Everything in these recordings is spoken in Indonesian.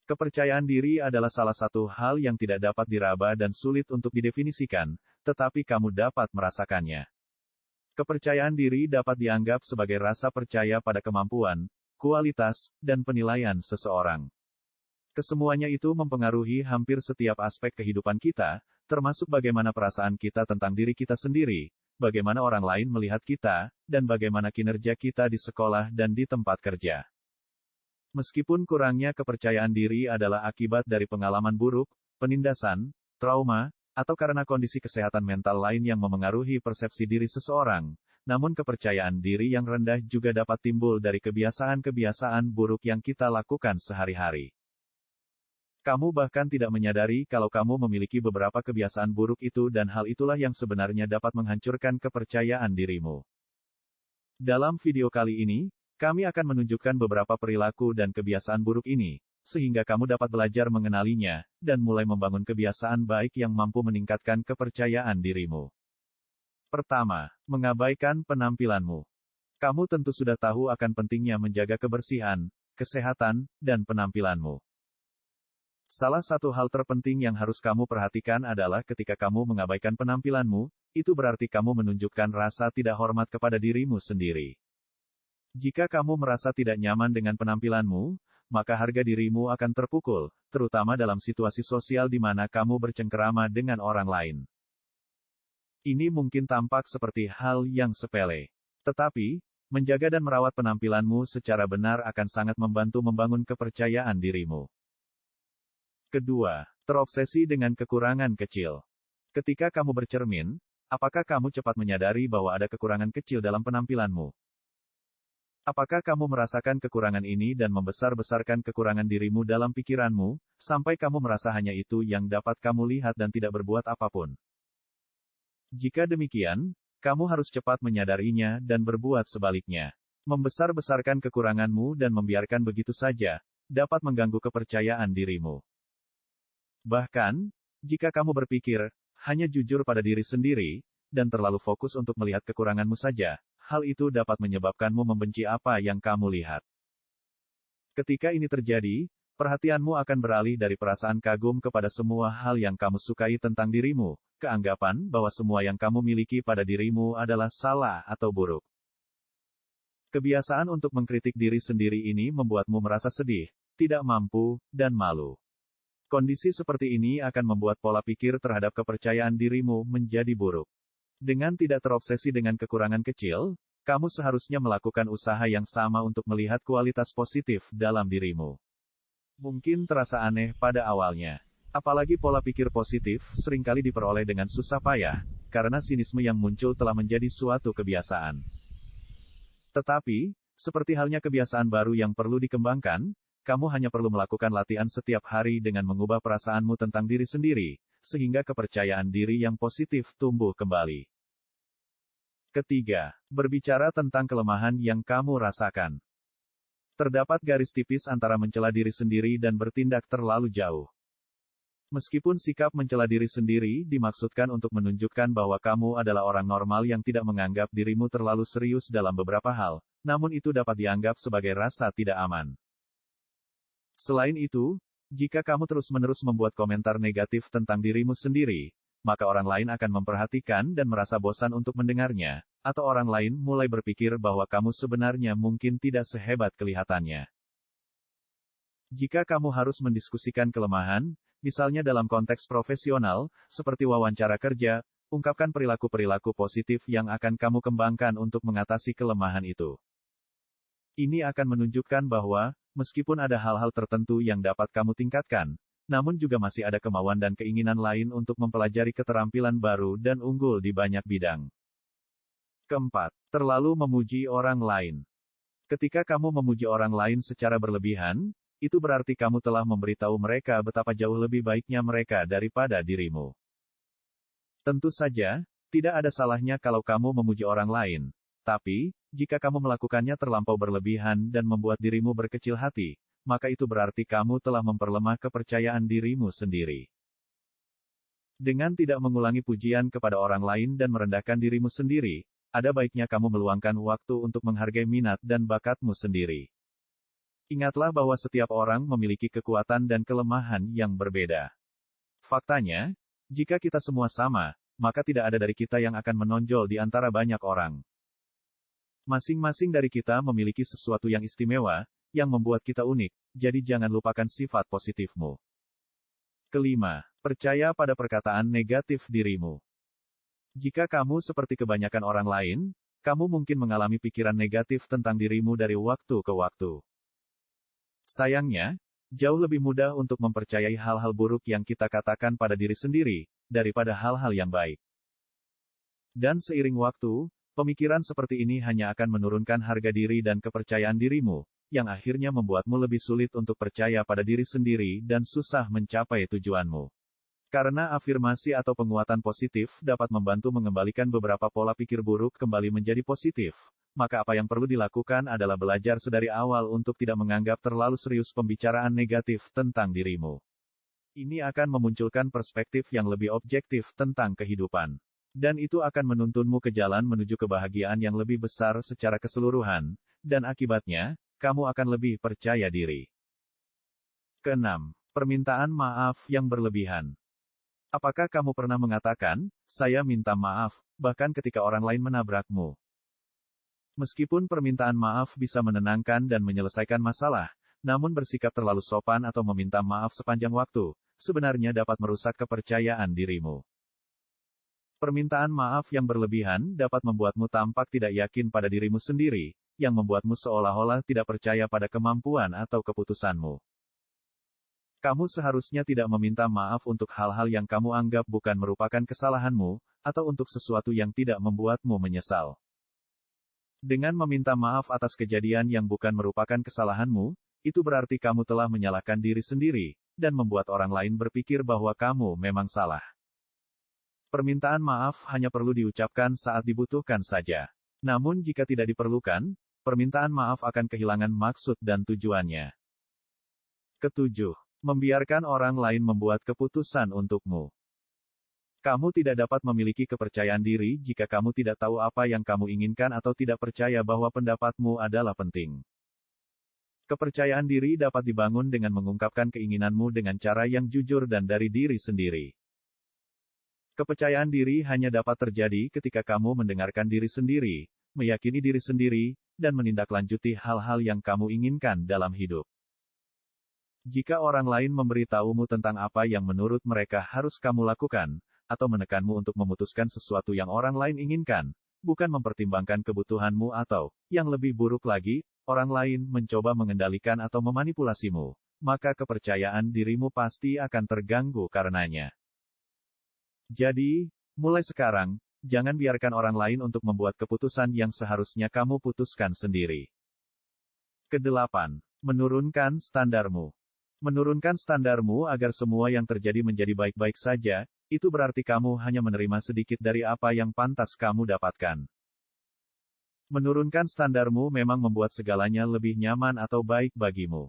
Kepercayaan diri adalah salah satu hal yang tidak dapat diraba dan sulit untuk didefinisikan, tetapi kamu dapat merasakannya. Kepercayaan diri dapat dianggap sebagai rasa percaya pada kemampuan, kualitas, dan penilaian seseorang. Kesemuanya itu mempengaruhi hampir setiap aspek kehidupan kita, termasuk bagaimana perasaan kita tentang diri kita sendiri, bagaimana orang lain melihat kita, dan bagaimana kinerja kita di sekolah dan di tempat kerja. Meskipun kurangnya kepercayaan diri adalah akibat dari pengalaman buruk, penindasan, trauma, atau karena kondisi kesehatan mental lain yang memengaruhi persepsi diri seseorang, namun kepercayaan diri yang rendah juga dapat timbul dari kebiasaan-kebiasaan buruk yang kita lakukan sehari-hari. Kamu bahkan tidak menyadari kalau kamu memiliki beberapa kebiasaan buruk itu dan hal itulah yang sebenarnya dapat menghancurkan kepercayaan dirimu. Dalam video kali ini, kami akan menunjukkan beberapa perilaku dan kebiasaan buruk ini, sehingga kamu dapat belajar mengenalinya, dan mulai membangun kebiasaan baik yang mampu meningkatkan kepercayaan dirimu. Pertama, mengabaikan penampilanmu. Kamu tentu sudah tahu akan pentingnya menjaga kebersihan, kesehatan, dan penampilanmu. Salah satu hal terpenting yang harus kamu perhatikan adalah ketika kamu mengabaikan penampilanmu, itu berarti kamu menunjukkan rasa tidak hormat kepada dirimu sendiri. Jika kamu merasa tidak nyaman dengan penampilanmu, maka harga dirimu akan terpukul, terutama dalam situasi sosial di mana kamu bercengkerama dengan orang lain. Ini mungkin tampak seperti hal yang sepele. Tetapi, menjaga dan merawat penampilanmu secara benar akan sangat membantu membangun kepercayaan dirimu. Kedua, terobsesi dengan kekurangan kecil. Ketika kamu bercermin, apakah kamu cepat menyadari bahwa ada kekurangan kecil dalam penampilanmu? Apakah kamu merasakan kekurangan ini dan membesar-besarkan kekurangan dirimu dalam pikiranmu, sampai kamu merasa hanya itu yang dapat kamu lihat dan tidak berbuat apapun? Jika demikian, kamu harus cepat menyadarinya dan berbuat sebaliknya. Membesar-besarkan kekuranganmu dan membiarkan begitu saja, dapat mengganggu kepercayaan dirimu. Bahkan, jika kamu berpikir, hanya jujur pada diri sendiri, dan terlalu fokus untuk melihat kekuranganmu saja, hal itu dapat menyebabkanmu membenci apa yang kamu lihat. Ketika ini terjadi, perhatianmu akan beralih dari perasaan kagum kepada semua hal yang kamu sukai tentang dirimu, ke anggapan bahwa semua yang kamu miliki pada dirimu adalah salah atau buruk. Kebiasaan untuk mengkritik diri sendiri ini membuatmu merasa sedih, tidak mampu, dan malu. Kondisi seperti ini akan membuat pola pikir terhadap kepercayaan dirimu menjadi buruk. Dengan tidak terobsesi dengan kekurangan kecil, kamu seharusnya melakukan usaha yang sama untuk melihat kualitas positif dalam dirimu. Mungkin terasa aneh pada awalnya. Apalagi pola pikir positif seringkali diperoleh dengan susah payah, karena sinisme yang muncul telah menjadi suatu kebiasaan. Tetapi, seperti halnya kebiasaan baru yang perlu dikembangkan, kamu hanya perlu melakukan latihan setiap hari dengan mengubah perasaanmu tentang diri sendiri, sehingga kepercayaan diri yang positif tumbuh kembali. Ketiga, berbicara tentang kelemahan yang kamu rasakan. Terdapat garis tipis antara mencela diri sendiri dan bertindak terlalu jauh. Meskipun sikap mencela diri sendiri dimaksudkan untuk menunjukkan bahwa kamu adalah orang normal yang tidak menganggap dirimu terlalu serius dalam beberapa hal, namun itu dapat dianggap sebagai rasa tidak aman. Selain itu, jika kamu terus-menerus membuat komentar negatif tentang dirimu sendiri, maka orang lain akan memperhatikan dan merasa bosan untuk mendengarnya, atau orang lain mulai berpikir bahwa kamu sebenarnya mungkin tidak sehebat kelihatannya. Jika kamu harus mendiskusikan kelemahan, misalnya dalam konteks profesional, seperti wawancara kerja, ungkapkan perilaku-perilaku positif yang akan kamu kembangkan untuk mengatasi kelemahan itu. Ini akan menunjukkan bahwa, meskipun ada hal-hal tertentu yang dapat kamu tingkatkan, namun juga masih ada kemauan dan keinginan lain untuk mempelajari keterampilan baru dan unggul di banyak bidang. Keempat, terlalu memuji orang lain. Ketika kamu memuji orang lain secara berlebihan, itu berarti kamu telah memberitahu mereka betapa jauh lebih baiknya mereka daripada dirimu. Tentu saja, tidak ada salahnya kalau kamu memuji orang lain. Tapi, jika kamu melakukannya terlampau berlebihan dan membuat dirimu berkecil hati, maka itu berarti kamu telah memperlemah kepercayaan dirimu sendiri. Dengan tidak mengulangi pujian kepada orang lain dan merendahkan dirimu sendiri, ada baiknya kamu meluangkan waktu untuk menghargai minat dan bakatmu sendiri. Ingatlah bahwa setiap orang memiliki kekuatan dan kelemahan yang berbeda. Faktanya, jika kita semua sama, maka tidak ada dari kita yang akan menonjol di antara banyak orang. Masing-masing dari kita memiliki sesuatu yang istimewa, yang membuat kita unik, jadi jangan lupakan sifat positifmu. Kelima, percaya pada perkataan negatif dirimu. Jika kamu seperti kebanyakan orang lain, kamu mungkin mengalami pikiran negatif tentang dirimu dari waktu ke waktu. Sayangnya, jauh lebih mudah untuk mempercayai hal-hal buruk yang kita katakan pada diri sendiri, daripada hal-hal yang baik. Dan seiring waktu, pemikiran seperti ini hanya akan menurunkan harga diri dan kepercayaan dirimu, yang akhirnya membuatmu lebih sulit untuk percaya pada diri sendiri dan susah mencapai tujuanmu. Karena afirmasi atau penguatan positif dapat membantu mengembalikan beberapa pola pikir buruk kembali menjadi positif, maka apa yang perlu dilakukan adalah belajar sedari awal untuk tidak menganggap terlalu serius pembicaraan negatif tentang dirimu. Ini akan memunculkan perspektif yang lebih objektif tentang kehidupan. Dan itu akan menuntunmu ke jalan menuju kebahagiaan yang lebih besar secara keseluruhan, dan akibatnya, kamu akan lebih percaya diri. Keenam, permintaan maaf yang berlebihan. Apakah kamu pernah mengatakan, "Saya minta maaf," bahkan ketika orang lain menabrakmu? Meskipun permintaan maaf bisa menenangkan dan menyelesaikan masalah, namun bersikap terlalu sopan atau meminta maaf sepanjang waktu, sebenarnya dapat merusak kepercayaan dirimu. Permintaan maaf yang berlebihan dapat membuatmu tampak tidak yakin pada dirimu sendiri, yang membuatmu seolah-olah tidak percaya pada kemampuan atau keputusanmu. Kamu seharusnya tidak meminta maaf untuk hal-hal yang kamu anggap bukan merupakan kesalahanmu, atau untuk sesuatu yang tidak membuatmu menyesal. Dengan meminta maaf atas kejadian yang bukan merupakan kesalahanmu, itu berarti kamu telah menyalahkan diri sendiri, dan membuat orang lain berpikir bahwa kamu memang salah. Permintaan maaf hanya perlu diucapkan saat dibutuhkan saja. Namun jika tidak diperlukan, permintaan maaf akan kehilangan maksud dan tujuannya. Ketujuh, membiarkan orang lain membuat keputusan untukmu. Kamu tidak dapat memiliki kepercayaan diri jika kamu tidak tahu apa yang kamu inginkan atau tidak percaya bahwa pendapatmu adalah penting. Kepercayaan diri dapat dibangun dengan mengungkapkan keinginanmu dengan cara yang jujur dan dari diri sendiri. Kepercayaan diri hanya dapat terjadi ketika kamu mendengarkan diri sendiri, meyakini diri sendiri, dan menindaklanjuti hal-hal yang kamu inginkan dalam hidup. Jika orang lain memberitahumu tentang apa yang menurut mereka harus kamu lakukan, atau menekanmu untuk memutuskan sesuatu yang orang lain inginkan, bukan mempertimbangkan kebutuhanmu atau, yang lebih buruk lagi, orang lain mencoba mengendalikan atau memanipulasimu, maka kepercayaan dirimu pasti akan terganggu karenanya. Jadi, mulai sekarang, jangan biarkan orang lain untuk membuat keputusan yang seharusnya kamu putuskan sendiri. Kedelapan, menurunkan standarmu. Menurunkan standarmu agar semua yang terjadi menjadi baik-baik saja, itu berarti kamu hanya menerima sedikit dari apa yang pantas kamu dapatkan. Menurunkan standarmu memang membuat segalanya lebih nyaman atau baik bagimu.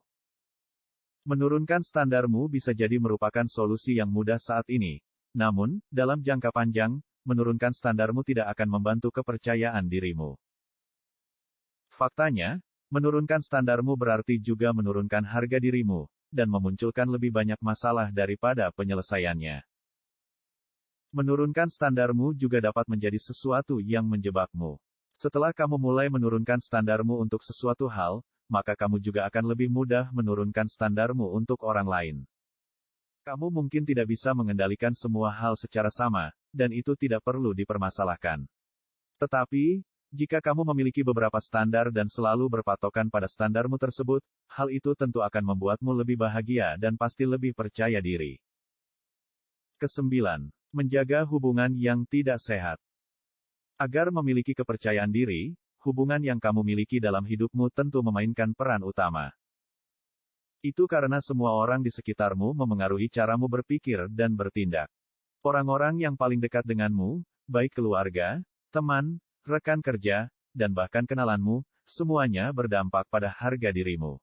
Menurunkan standarmu bisa jadi merupakan solusi yang mudah saat ini, namun, dalam jangka panjang, menurunkan standarmu tidak akan membantu kepercayaan dirimu. Faktanya, menurunkan standarmu berarti juga menurunkan harga dirimu, dan memunculkan lebih banyak masalah daripada penyelesaiannya. Menurunkan standarmu juga dapat menjadi sesuatu yang menjebakmu. Setelah kamu mulai menurunkan standarmu untuk sesuatu hal, maka kamu juga akan lebih mudah menurunkan standarmu untuk orang lain. Kamu mungkin tidak bisa mengendalikan semua hal secara sama, dan itu tidak perlu dipermasalahkan. Tetapi, jika kamu memiliki beberapa standar dan selalu berpatokan pada standarmu tersebut, hal itu tentu akan membuatmu lebih bahagia dan pasti lebih percaya diri. Kesembilan, menjaga hubungan yang tidak sehat. Agar memiliki kepercayaan diri, hubungan yang kamu miliki dalam hidupmu tentu memainkan peran utama. Itu karena semua orang di sekitarmu memengaruhi caramu berpikir dan bertindak. Orang-orang yang paling dekat denganmu, baik keluarga, teman, rekan kerja, dan bahkan kenalanmu, semuanya berdampak pada harga dirimu.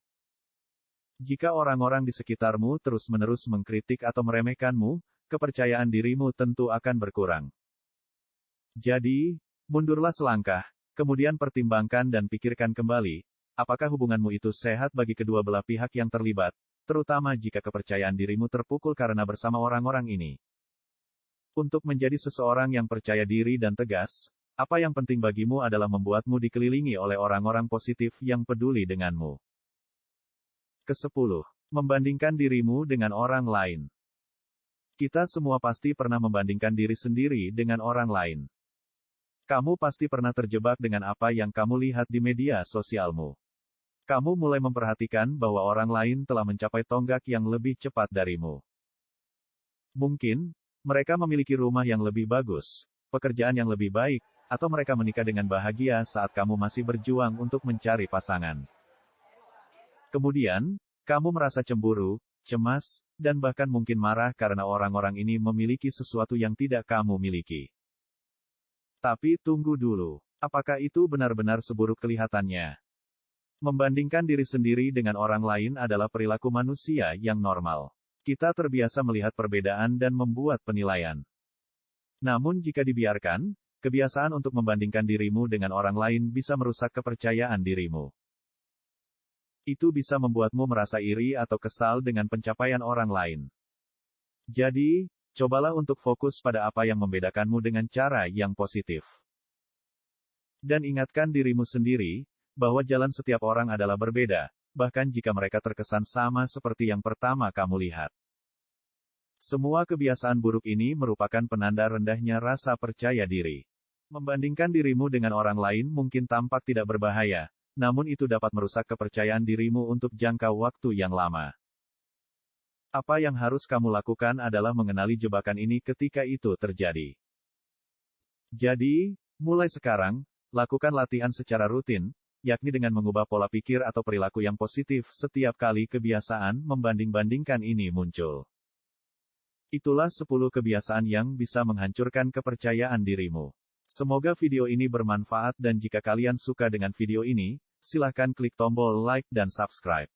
Jika orang-orang di sekitarmu terus-menerus mengkritik atau meremehkanmu, kepercayaan dirimu tentu akan berkurang. Jadi, mundurlah selangkah, kemudian pertimbangkan dan pikirkan kembali, apakah hubunganmu itu sehat bagi kedua belah pihak yang terlibat, terutama jika kepercayaan dirimu terpukul karena bersama orang-orang ini. Untuk menjadi seseorang yang percaya diri dan tegas, apa yang penting bagimu adalah membuatmu dikelilingi oleh orang-orang positif yang peduli denganmu. Ke-10. Membandingkan dirimu dengan orang lain. Kita semua pasti pernah membandingkan diri sendiri dengan orang lain. Kamu pasti pernah terjebak dengan apa yang kamu lihat di media sosialmu. Kamu mulai memperhatikan bahwa orang lain telah mencapai tonggak yang lebih cepat darimu. Mungkin, mereka memiliki rumah yang lebih bagus, pekerjaan yang lebih baik, atau mereka menikah dengan bahagia saat kamu masih berjuang untuk mencari pasangan. Kemudian, kamu merasa cemburu, cemas, dan bahkan mungkin marah karena orang-orang ini memiliki sesuatu yang tidak kamu miliki. Tapi tunggu dulu, apakah itu benar-benar seburuk kelihatannya? Membandingkan diri sendiri dengan orang lain adalah perilaku manusia yang normal. Kita terbiasa melihat perbedaan dan membuat penilaian. Namun jika dibiarkan, kebiasaan untuk membandingkan dirimu dengan orang lain bisa merusak kepercayaan dirimu. Itu bisa membuatmu merasa iri atau kesal dengan pencapaian orang lain. Jadi, cobalah untuk fokus pada apa yang membedakanmu dengan cara yang positif. Dan ingatkan dirimu sendiri, bahwa jalan setiap orang adalah berbeda, bahkan jika mereka terkesan sama seperti yang pertama kamu lihat. Semua kebiasaan buruk ini merupakan penanda rendahnya rasa percaya diri. Membandingkan dirimu dengan orang lain mungkin tampak tidak berbahaya, namun itu dapat merusak kepercayaan dirimu untuk jangka waktu yang lama. Apa yang harus kamu lakukan adalah mengenali jebakan ini ketika itu terjadi. Jadi, mulai sekarang, lakukan latihan secara rutin, yakni dengan mengubah pola pikir atau perilaku yang positif setiap kali kebiasaan membanding-bandingkan ini muncul. Itulah 10 kebiasaan yang bisa menghancurkan kepercayaan dirimu. Semoga video ini bermanfaat dan jika kalian suka dengan video ini, silahkan klik tombol like dan subscribe.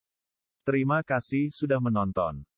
Terima kasih sudah menonton.